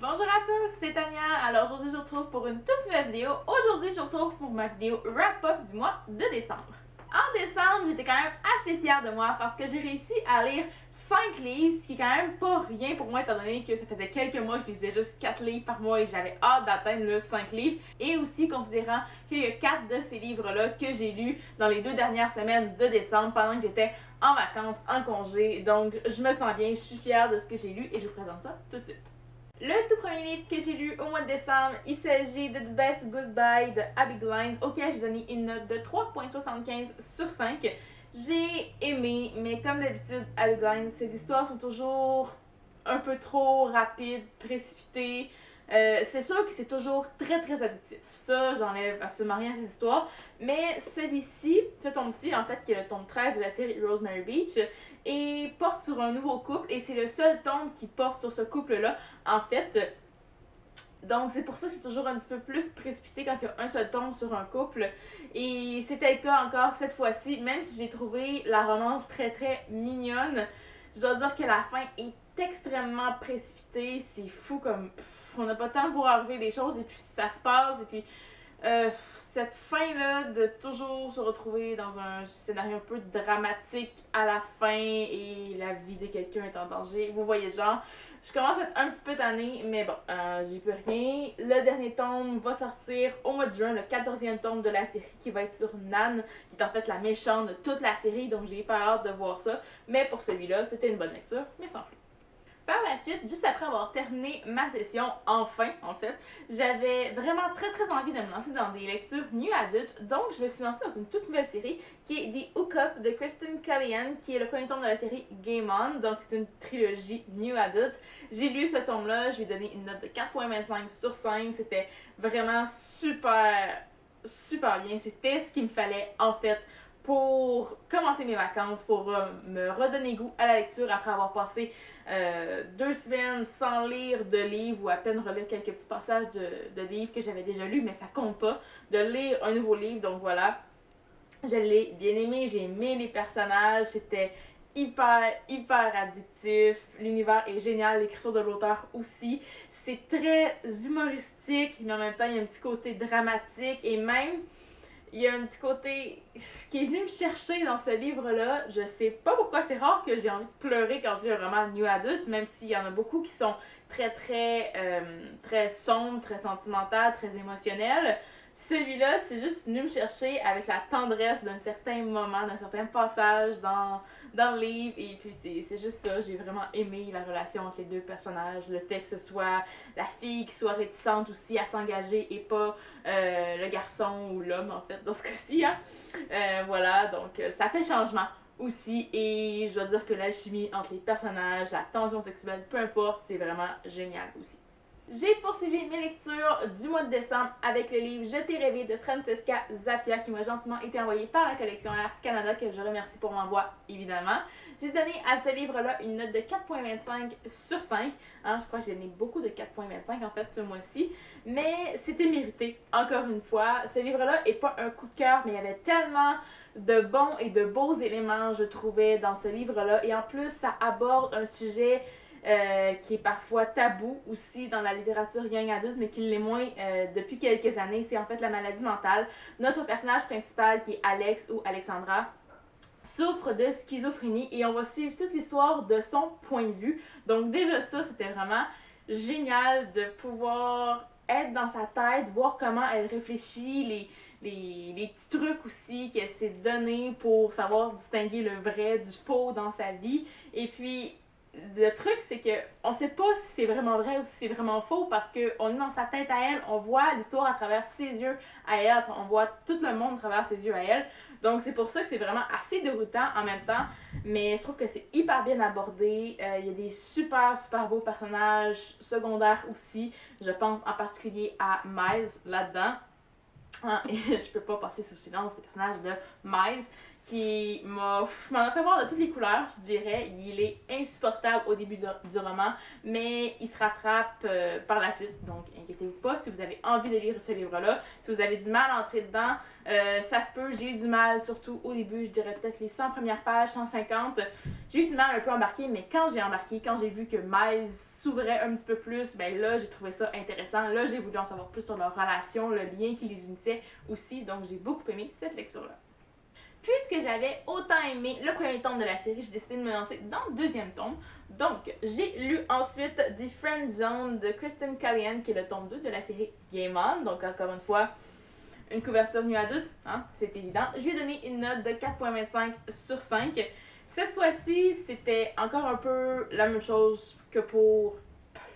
Bonjour à tous, c'est Tania. Alors aujourd'hui je vous retrouve pour une toute nouvelle vidéo. Aujourd'hui je vous retrouve pour ma vidéo wrap-up du mois de décembre. En décembre, j'étais quand même assez fière de moi parce que j'ai réussi à lire 5 livres, ce qui est quand même pas rien pour moi étant donné que ça faisait quelques mois que je lisais juste 4 livres par mois et j'avais hâte d'atteindre le 5 livres. Et aussi considérant qu'il y a 4 de ces livres-là que j'ai lus dans les 2 dernières semaines de décembre pendant que j'étais en vacances, en congé. Donc je me sens bien, je suis fière de ce que j'ai lu et je vous présente ça tout de suite. Le tout premier livre que j'ai lu au mois de décembre, il s'agit de The Best Goodbye de Abby Glines, auquel j'ai donné une note de 3.75 sur 5. J'ai aimé, mais comme d'habitude, Abby Glines, ses histoires sont toujours un peu trop rapides, précipitées. C'est sûr que c'est toujours très addictif. Ça, j'enlève absolument rien à ces histoires. Mais celui-ci, ce tome-ci, en fait, qui est le tome 13 de la série Rosemary Beach, et porte sur un nouveau couple. Et c'est le seul tome qui porte sur ce couple-là, en fait. Donc c'est pour ça que c'est toujours un petit peu plus précipité quand il y a un seul tome sur un couple. Et c'était le cas encore cette fois-ci, même si j'ai trouvé la romance très mignonne. Je dois dire que la fin est extrêmement précipitée. C'est fou comme... on n'a pas le temps pour arriver les choses et puis ça se passe et puis... cette fin-là de toujours se retrouver dans un scénario un peu dramatique à la fin et la vie de quelqu'un est en danger. Vous voyez genre, je commence à être un petit peu tannée, mais bon, j'y peux rien. Le dernier tome va sortir au mois de juin, le 14e tome de la série qui va être sur Nan, qui est en fait la méchante de toute la série, donc j'ai pas hâte de voir ça. Mais pour celui-là, c'était une bonne lecture, mais sans plus. Par la suite, juste après avoir terminé ma session, enfin en fait, j'avais vraiment très envie de me lancer dans des lectures new adult, donc je me suis lancée dans une toute nouvelle série qui est The Hookup de Kristen Callihan, qui est le premier tome de la série Game On, donc c'est une trilogie new adult. J'ai lu ce tome-là, je lui ai donné une note de 4.25 sur 5, c'était vraiment super bien, c'était ce qu'il me fallait en fait pour commencer mes vacances, pour me redonner goût à la lecture après avoir passé 2 semaines sans lire de livres ou à peine relire quelques petits passages de livres que j'avais déjà lus, mais ça compte pas de lire un nouveau livre, donc voilà. Je l'ai bien aimé, j'ai aimé les personnages, c'était hyper addictif, l'univers est génial, l'écriture de l'auteur aussi, c'est très humoristique, mais en même temps il y a un petit côté dramatique et même il y a un petit côté qui est venu me chercher dans ce livre-là. Je sais pas pourquoi, c'est rare que j'ai envie de pleurer quand je lis un roman new adult, même s'il y en a beaucoup qui sont très sombres, très sentimentales, très émotionnels. Celui-là, c'est juste venu me chercher avec la tendresse d'un certain moment, d'un certain passage dans le livre. Et puis c'est juste ça, j'ai vraiment aimé la relation entre les deux personnages. Le fait que ce soit la fille qui soit réticente aussi à s'engager et pas le garçon ou l'homme en fait dans ce cas-ci. Hein. Voilà, donc ça fait changement aussi. Et je dois dire que l'alchimie entre les personnages, la tension sexuelle, peu importe, c'est vraiment génial aussi. J'ai poursuivi mes lectures du mois de décembre avec le livre Je t'ai rêvé de Francesca Zappia qui m'a gentiment été envoyé par la collection Air Canada que je remercie pour l'envoi évidemment. J'ai donné à ce livre-là une note de 4.25 sur 5. Hein, je crois que j'ai donné beaucoup de 4.25 en fait ce mois-ci, mais c'était mérité encore une fois. Ce livre-là est pas un coup de cœur, mais il y avait tellement de bons et de beaux éléments je trouvais dans ce livre-là et en plus ça aborde un sujet qui est parfois tabou aussi dans la littérature young adulte, mais qui l'est moins depuis quelques années. C'est en fait la maladie mentale. Notre personnage principal, qui est Alex ou Alexandra, souffre de schizophrénie et on va suivre toute l'histoire de son point de vue. Donc déjà ça, c'était vraiment génial de pouvoir être dans sa tête, voir comment elle réfléchit, les petits trucs aussi qu'elle s'est donné pour savoir distinguer le vrai du faux dans sa vie. Et puis le truc, c'est que on sait pas si c'est vraiment vrai ou si c'est vraiment faux parce qu'on est dans sa tête à elle, on voit l'histoire à travers ses yeux à elle, on voit tout le monde à travers ses yeux à elle. Donc c'est pour ça que c'est vraiment assez déroutant en même temps, mais je trouve que c'est hyper bien abordé. Il y a des super beaux personnages secondaires aussi. Je pense en particulier à Miles là-dedans. Et je peux pas passer sous silence le personnage de Miles, m'en a fait voir de toutes les couleurs, je dirais. Il est insupportable au début du roman, mais il se rattrape par la suite. Donc, inquiétez-vous pas si vous avez envie de lire ce livre-là. Si vous avez du mal à entrer dedans, ça se peut. J'ai eu du mal, surtout au début, je dirais peut-être les 100 premières pages, 150. J'ai eu du mal un peu à embarquer, mais quand j'ai embarqué, quand j'ai vu que Miles s'ouvrait un petit peu plus, ben là, j'ai trouvé ça intéressant. Là, j'ai voulu en savoir plus sur leur relation, le lien qui les unissait aussi. Donc, j'ai beaucoup aimé cette lecture-là. Puisque j'avais autant aimé le premier tome de la série, j'ai décidé de me lancer dans le deuxième tome. Donc, j'ai lu ensuite The Friend Zone de Kristen Callihan, qui est le tome 2 de la série Game On. Donc, encore une fois, une couverture nu adulte, hein, c'est évident. Je lui ai donné une note de 4.25 sur 5. Cette fois-ci, c'était encore un peu la même chose que pour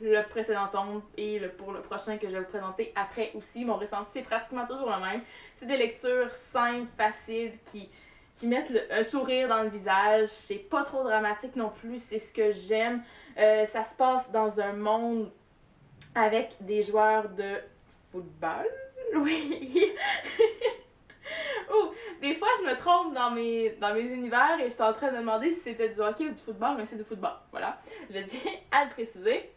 le précédent tome et pour le prochain que je vais vous présenter après aussi. Mon ressenti, c'est pratiquement toujours le même. C'est des lectures simples, faciles, qui mettent un sourire dans le visage. C'est pas trop dramatique non plus, c'est ce que j'aime. Ça se passe dans un monde avec des joueurs de football. Oui. Des fois, je me trompe dans mes univers et je suis en train de me demander si c'était du hockey ou du football, mais c'est du football. Voilà, je tiens à le préciser.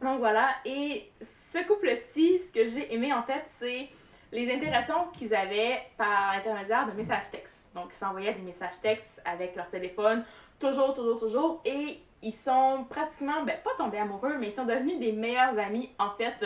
Donc voilà, et ce couple-ci, ce que j'ai aimé en fait, c'est les interactions qu'ils avaient par l'intermédiaire de messages textes. Donc ils s'envoyaient des messages textes avec leur téléphone, toujours, et ils sont pratiquement, pas tombés amoureux, mais ils sont devenus des meilleurs amis en fait,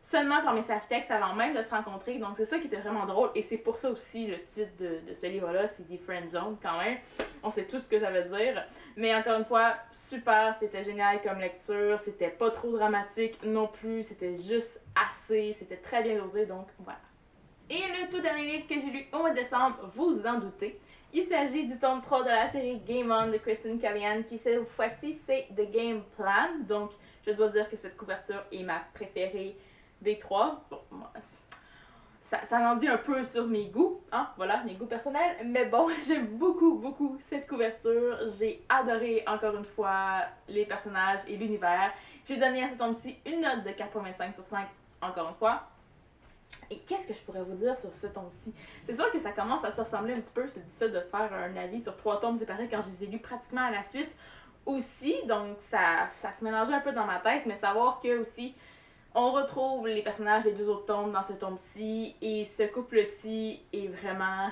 seulement par message texte avant même de se rencontrer. Donc c'est ça qui était vraiment drôle, et c'est pour ça aussi le titre de ce livre-là, c'est The Friend Zone quand même. On sait tout ce que ça veut dire. Mais encore une fois, super, c'était génial comme lecture, c'était pas trop dramatique non plus, c'était juste assez, c'était très bien dosé, donc voilà. Et le tout dernier livre que j'ai lu au mois de décembre, vous vous en doutez, il s'agit du tome 3 de la série Game On de Kristen Callihan, qui cette fois-ci c'est The Game Plan, donc je dois dire que cette couverture est ma préférée des trois. Bon, moi, ça en dit un peu sur mes goûts, hein, voilà, mes goûts personnels, mais bon, j'aime beaucoup cette couverture, j'ai adoré encore une fois les personnages et l'univers. J'ai donné à ce tome-ci une note de 4.25 sur 5, encore une fois. Et qu'est-ce que je pourrais vous dire sur ce tome-ci? C'est sûr que ça commence à se ressembler un petit peu, c'est difficile de faire un avis sur 3 tomes séparés quand je les ai lus pratiquement à la suite aussi, donc ça se mélangeait un peu dans ma tête, mais savoir que aussi on retrouve les personnages des 2 autres tomes dans ce tome-ci, et ce couple-ci est vraiment...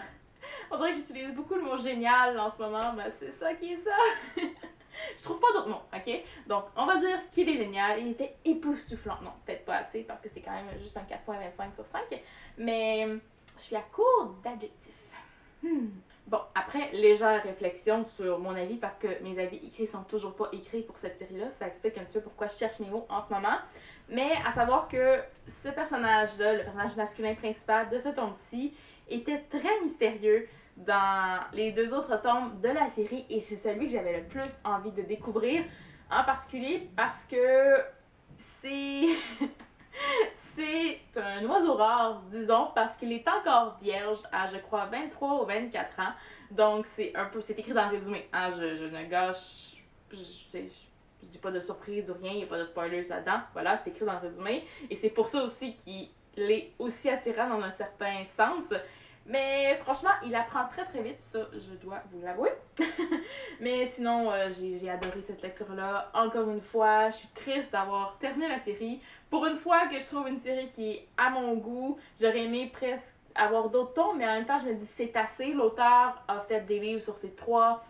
On dirait que j'utilise beaucoup le mot génial en ce moment, mais c'est ça qui est ça! Je trouve pas d'autres mots, ok? Donc, on va dire qu'il est génial, il était époustouflant. Non, peut-être pas assez, parce que c'est quand même juste un 4.25 sur 5, mais je suis à court d'adjectifs. Bon, après, légère réflexion sur mon avis, parce que mes avis écrits sont toujours pas écrits pour cette série-là. Ça explique un petit peu pourquoi je cherche mes mots en ce moment. Mais à savoir que ce personnage-là, le personnage masculin principal de ce tome-ci, était très mystérieux dans les 2 autres tomes de la série, et c'est celui que j'avais le plus envie de découvrir, en particulier parce que c'est... c'est un oiseau rare, disons, parce qu'il est encore vierge à, je crois, 23 ou 24 ans. Donc, c'est écrit dans le résumé. Hein, je ne gâche... Je dis pas de surprise ou rien, il n'y a pas de spoilers là-dedans. Voilà, c'est écrit dans le résumé. Et c'est pour ça aussi qu'il est aussi attirant dans un certain sens. Mais franchement, il apprend très vite, ça, je dois vous l'avouer. Mais sinon, j'ai adoré cette lecture-là. Encore une fois, je suis triste d'avoir terminé la série. Pour une fois que je trouve une série qui est à mon goût, j'aurais aimé presque avoir d'autres tons, mais en même temps, je me dis c'est assez. L'auteur a fait des livres sur ces 3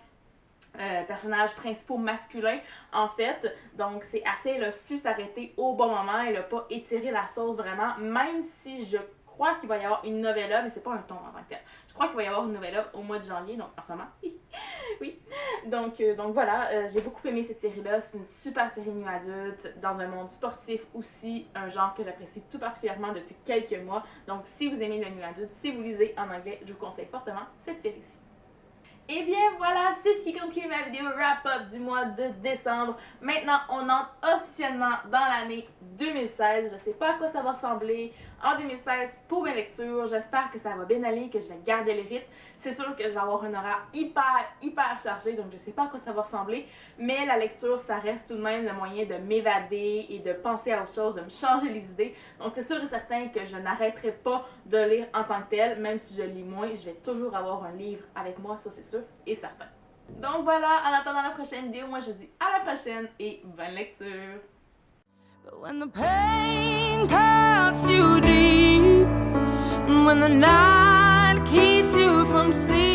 personnages principaux masculins, en fait. Donc, c'est assez, elle a su s'arrêter au bon moment. Elle n'a pas étiré la sauce vraiment, même si je crois qu'il va y avoir une novella, mais c'est pas un tome en tant que tel. Je crois qu'il va y avoir une novella au mois de janvier, donc en ce moment. Oui. Donc voilà, j'ai beaucoup aimé cette série-là. C'est une super série new adulte, dans un monde sportif aussi, un genre que j'apprécie tout particulièrement depuis quelques mois. Donc si vous aimez le new adulte, si vous lisez en anglais, je vous conseille fortement cette série-ci. Et bien voilà, c'est ce qui conclut ma vidéo wrap-up du mois de décembre. Maintenant, on entre officiellement dans l'année 2016. Je sais pas à quoi ça va ressembler en 2016 pour mes lectures. J'espère que ça va bien aller, que je vais garder le rythme. C'est sûr que je vais avoir un horaire hyper chargé, donc je sais pas à quoi ça va ressembler. Mais la lecture, ça reste tout de même le moyen de m'évader et de penser à autre chose, de me changer les idées. Donc c'est sûr et certain que je n'arrêterai pas de lire en tant que tel, même si je lis moins, je vais toujours avoir un livre avec moi, ça c'est sûr et certain. Donc voilà, en attendant la prochaine vidéo, moi je vous dis à la prochaine et bonne lecture! But when the pain cuts you deep, when the night keeps you from sleep.